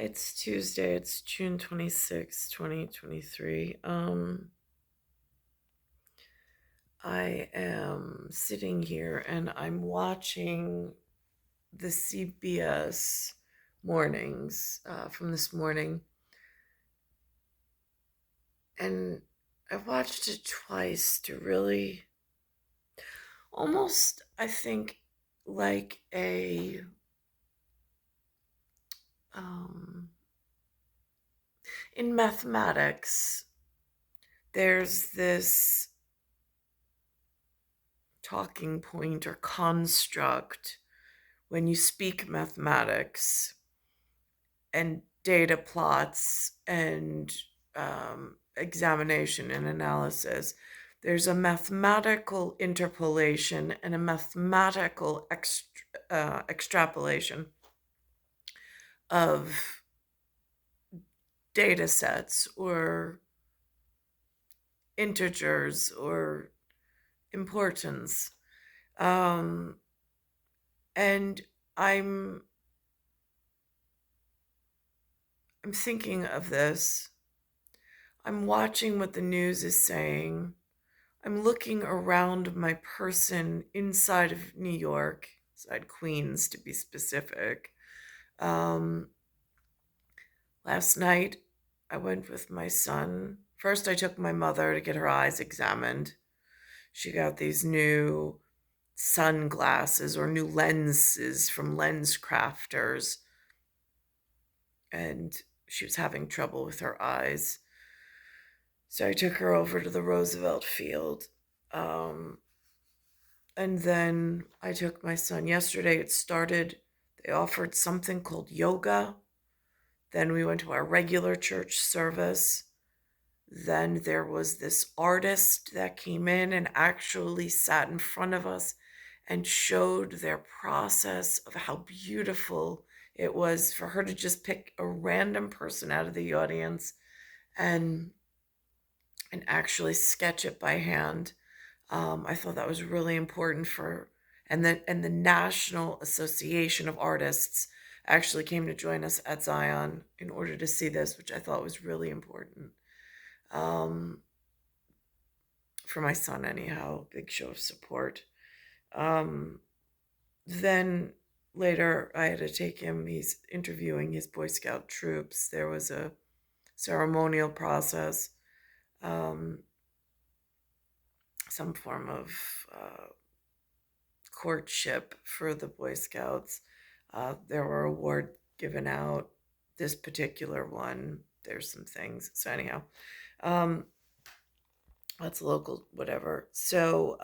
It's Tuesday. It's June 26th, 2023. I am sitting here and I'm watching the CBS mornings from this morning. And I watched it twice to really almost, I think, like um, in mathematics, there's this talking point or construct when you speak mathematics and data plots and examination and analysis. There's a mathematical interpolation and a mathematical extrapolation of data sets or integers or importance. Um, and I'm I'm thinking of this. I'm watching what the news is saying. I'm looking around my person inside of New York, inside Queens to be specific. Um, Last night, I went with my son. First, I took my mother to get her eyes examined. She got these new sunglasses or new lenses from Lens Crafters, and she was having trouble with her eyes. So I took her over to the Roosevelt Field. Um, and then I took my son yesterday. It started, they offered something called yoga. Then we went to our regular church service. Then there was this artist that came in and actually sat in front of us and showed their process of how beautiful it was for her to just pick a random person out of the audience and actually sketch it by hand. I thought that was really important and the National Association of Artists actually came to join us at Zion in order to see this, which I thought was really important. Um, for my son anyhow, big show of support. Um, then later I had to take him, he's interviewing his Boy Scout troops. There was a ceremonial process, um, some form of courtship for the Boy Scouts. There were awards given out. This particular one, there's some things. So anyhow, um, that's local, whatever. So,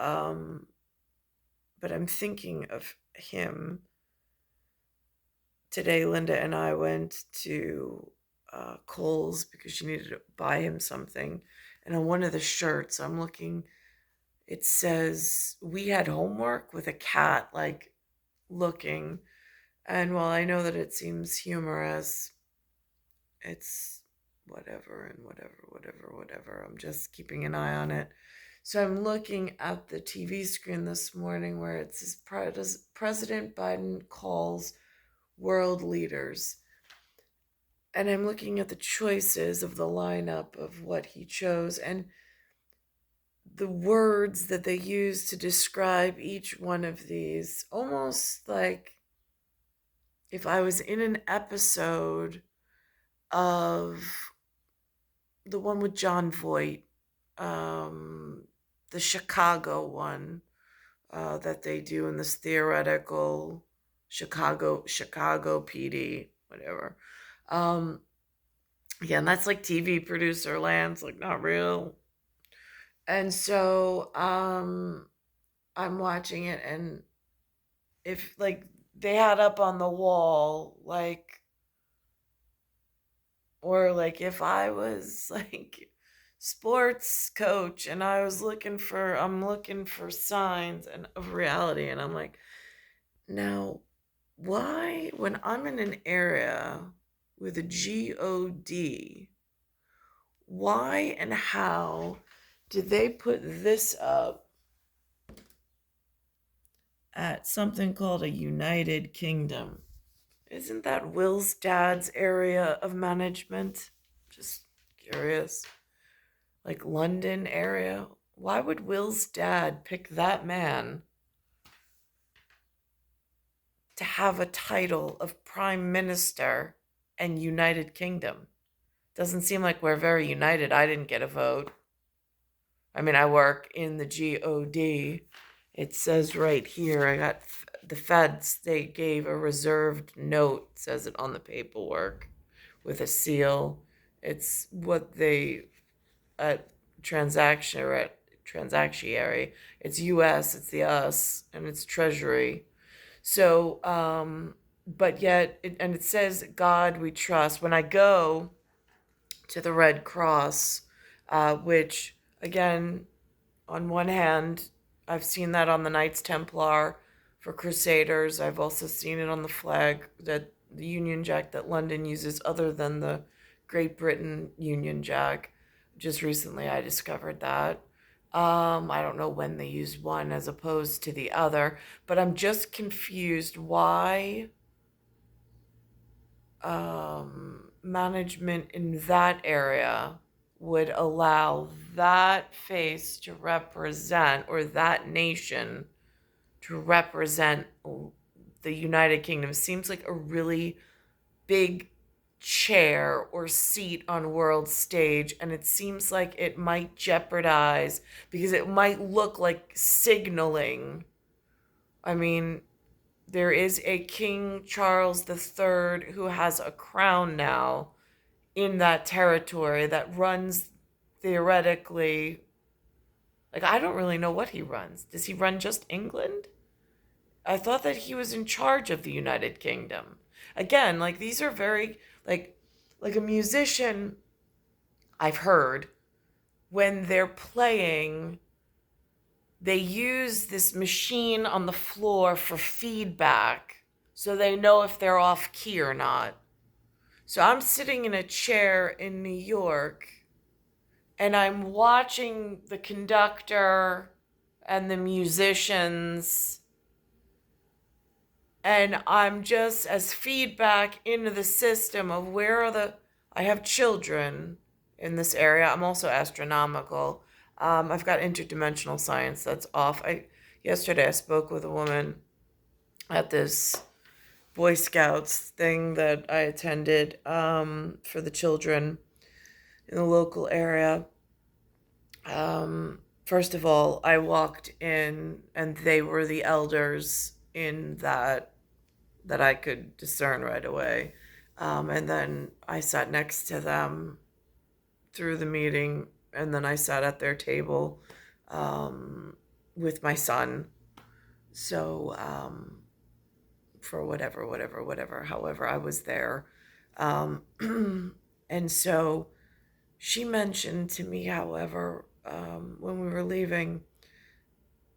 but I'm thinking of him. Today, Linda and I went to Kohl's because she needed to buy him something. And on one of the shirts, I'm looking, it says, "We had homework," with a cat, like, looking. And while I know that it seems humorous, it's whatever and whatever. I'm just keeping an eye on it. So I'm looking at the TV screen this morning where it says President Biden calls world leaders. And I'm looking at the choices of the lineup of what he chose and the words that they use to describe each one of these, almost like if I was in an episode of the one with John Voight, um, the Chicago one that they do in this theoretical Chicago PD, whatever. Um, yeah, and that's like TV producer land's like not real. And so I'm watching it, and if like they had up on the wall, like, or like if I was like sports coach and I'm looking for signs and of reality, and I'm like, now why when I'm in an area with a God, why and how did they put this up at something called a United Kingdom? Isn't that Will's dad's area of management? Just curious. Like London area. Why would Will's dad pick that man to have a title of Prime Minister and United Kingdom? Doesn't seem like we're very united. I didn't get a vote. I mean, I work in the GOD. It says right here, I got the feds, they gave a reserved note, says it on the paperwork, with a seal. It's what they, at transaction, or at transactionary, it's US, it's the us, and it's Treasury. So, but yet, and it says, God we trust. When I go to the Red Cross, which, again, on one hand, I've seen that on the Knights Templar for Crusaders. I've also seen it on the flag, that the Union Jack that London uses, other than the Great Britain Union Jack. Just recently I discovered that. I don't know when they use one as opposed to the other, but I'm just confused why management in that area would allow that face to represent, or that nation to represent, the United Kingdom. Seems like a really big chair or seat on world stage, and it seems like it might jeopardize, because it might look like signaling. I mean, there is a King Charles III who has a crown now in that territory that runs, theoretically, like, I don't really know what he runs. Does he run just England? I thought that he was in charge of the United Kingdom. Again, like, these are very, like a musician, I've heard, when they're playing, they use this machine on the floor for feedback so they know if they're off key or not. So I'm sitting in a chair in New York, and I'm watching the conductor and the musicians, and I'm just as feedback into the system of where are the, I have children in this area. I'm also astronomical. I've got interdimensional science that's off. Yesterday I spoke with a woman at this Boy Scouts thing that I attended, for the children in the local area. First of all, I walked in and they were the elders in that I could discern right away. And then I sat next to them through the meeting, and then I sat at their table, with my son. So, for whatever, however, I was there. Um, and so she mentioned to me, however, when we were leaving,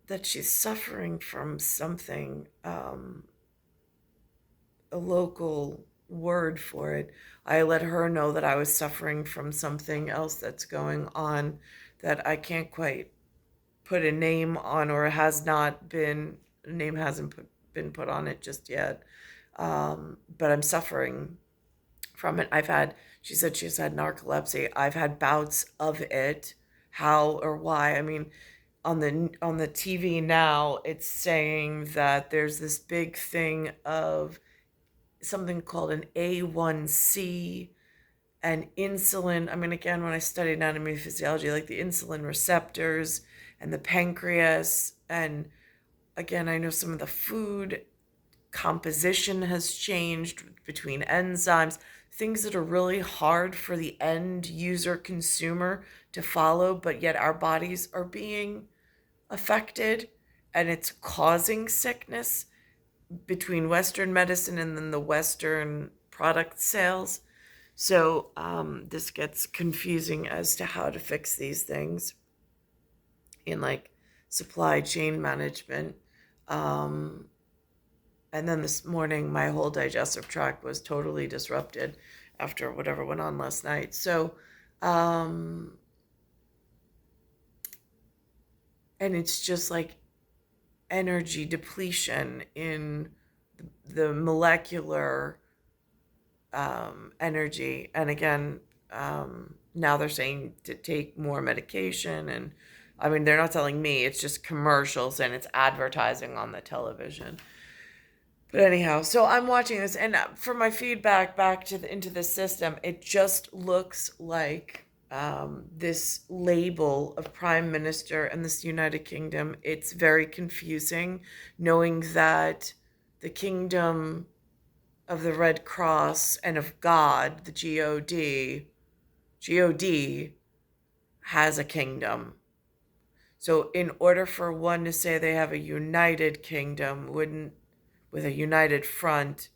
that she's suffering from something, a local word for it. I let her know that I was suffering from something else that's going on that I can't quite put a name on, or has not been, a name hasn't been put on it just yet. But I'm suffering from it. She said she's had narcolepsy. I've had bouts of it. How or why? I mean, on the TV now, it's saying that there's this big thing of something called an A1C and insulin. I mean, again, when I studied anatomy and physiology, like the insulin receptors and the pancreas, and again, I know some of the food composition has changed between enzymes, things that are really hard for the end user consumer to follow, but yet our bodies are being affected, and it's causing sickness between Western medicine and then the Western product sales. So, this gets confusing as to how to fix these things in, like, supply chain management. And then this morning, my whole digestive tract was totally disrupted after whatever went on last night. So, and it's just like energy depletion in the molecular energy. And again, now they're saying to take more medication. And I mean, they're not telling me, it's just commercials and it's advertising on the television. But anyhow, so I'm watching this, and for my feedback back to into the system, it just looks like this label of prime minister in this United Kingdom. It's very confusing, knowing that the kingdom of the Red Cross and of God, the God, has a kingdom. So, in order for one to say they have a united kingdom, wouldn't with a united front,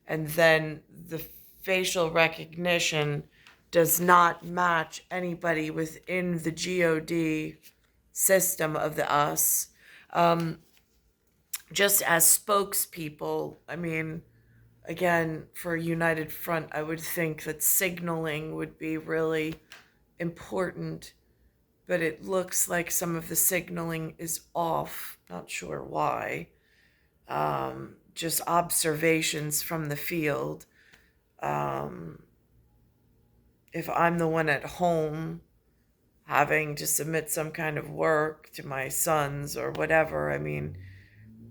and then the facial recognition does not match anybody within the God system of the us. Um, just as spokespeople, I mean, again, for a united front, I would think that signaling would be really important, but it looks like some of the signaling is off. Not sure why. Just observations from the field. Um, if I'm the one at home having to submit some kind of work to my sons or whatever, I mean,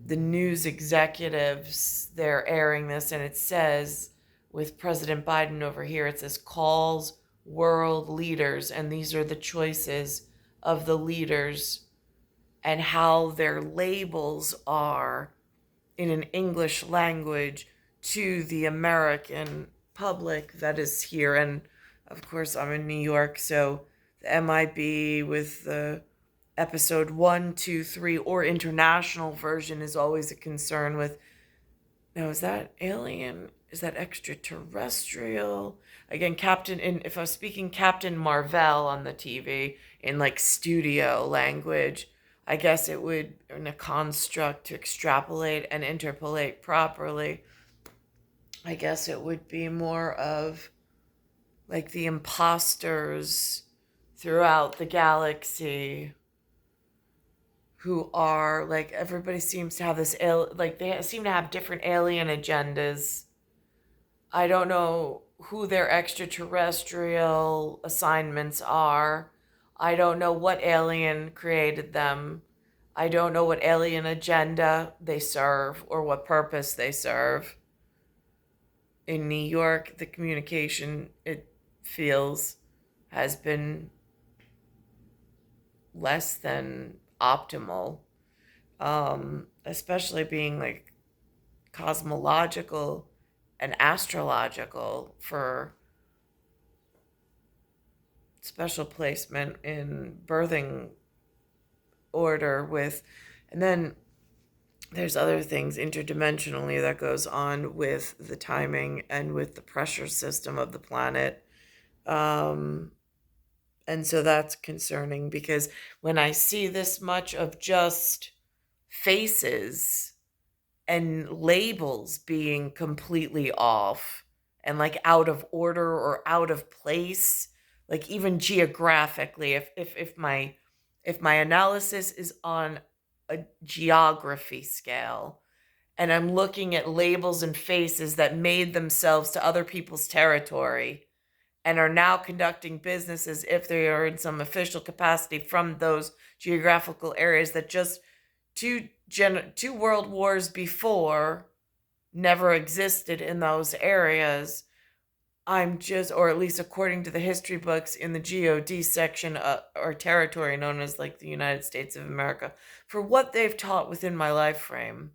the news executives, they're airing this, and it says with President Biden over here, it says calls world leaders, and these are the choices of the leaders and how their labels are in an English language to the American public that is here. And of course, I'm in New York, so the MIB with the episode 1, 2, 3 or international version is always a concern with. Now, is that alien? Is that extraterrestrial? Again, if I was speaking Captain Marvel on the TV in like studio language, I guess it would, in a construct to extrapolate and interpolate properly, I guess it would be more of like the imposters throughout the galaxy who are like, everybody seems to have this like they seem to have different alien agendas. I don't know who their extraterrestrial assignments are. I don't know what alien created them. I don't know what alien agenda they serve or what purpose they serve. In New York, the communication, it feels, has been less than optimal, especially being like cosmological and astrological for special placement in birthing order with. And then there's other things interdimensionally that goes on with the timing and with the pressure system of the planet. um, and so that's concerning, because when I see this much of just faces and labels being completely off and like out of order or out of place, like even geographically, if my analysis is on a geography scale and I'm looking at labels and faces that made themselves to other people's territory and are now conducting business as if they are in some official capacity from those geographical areas that just two world wars before never existed in those areas. I'm just, or at least according to the history books in the God section, or territory known as like the United States of America, for what they've taught within my life frame,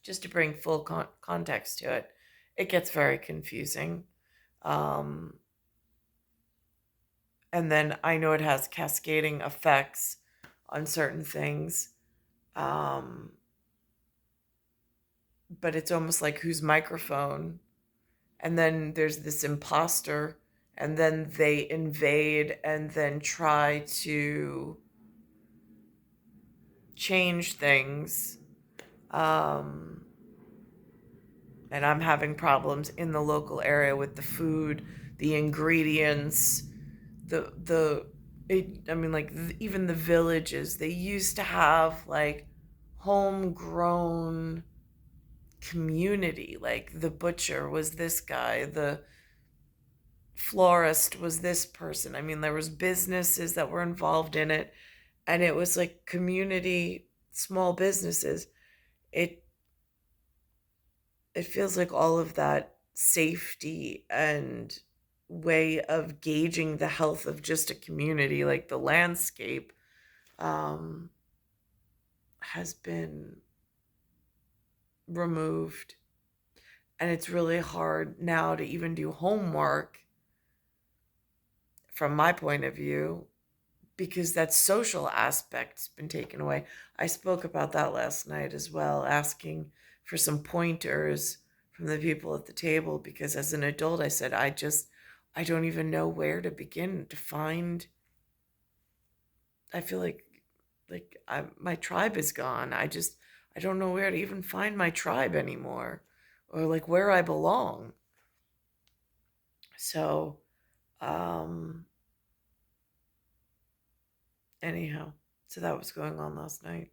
just to bring full context to it, it gets very confusing. Um, and then I know it has cascading effects on certain things. Um, but it's almost like whose microphone. And then there's this imposter, and then they invade and then try to change things. Um, and I'm having problems in the local area with the food, the ingredients, I mean, like even the villages, they used to have like homegrown community. Like the butcher was this guy, the florist was this person. I mean, there was businesses that were involved in it, and it was like community, small businesses. It it feels like all of that safety and way of gauging the health of just a community, like the landscape, um, has been removed. And it's really hard now to even do homework from my point of view because that social aspect's been taken away. I spoke about that last night as well, asking for some pointers from the people at the table because as an adult I said I don't even know where to begin to find. I feel like my tribe is gone. I don't know where to even find my tribe anymore or like where I belong. So, um anyhow, so that was going on last night.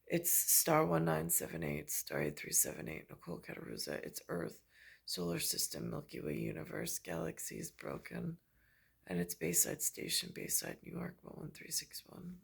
It's star 1978, star 8378, Nicole Cattaruzza. It's Earth, solar system, Milky Way universe, galaxies broken. And it's Bayside Station, Bayside, New York, 11361.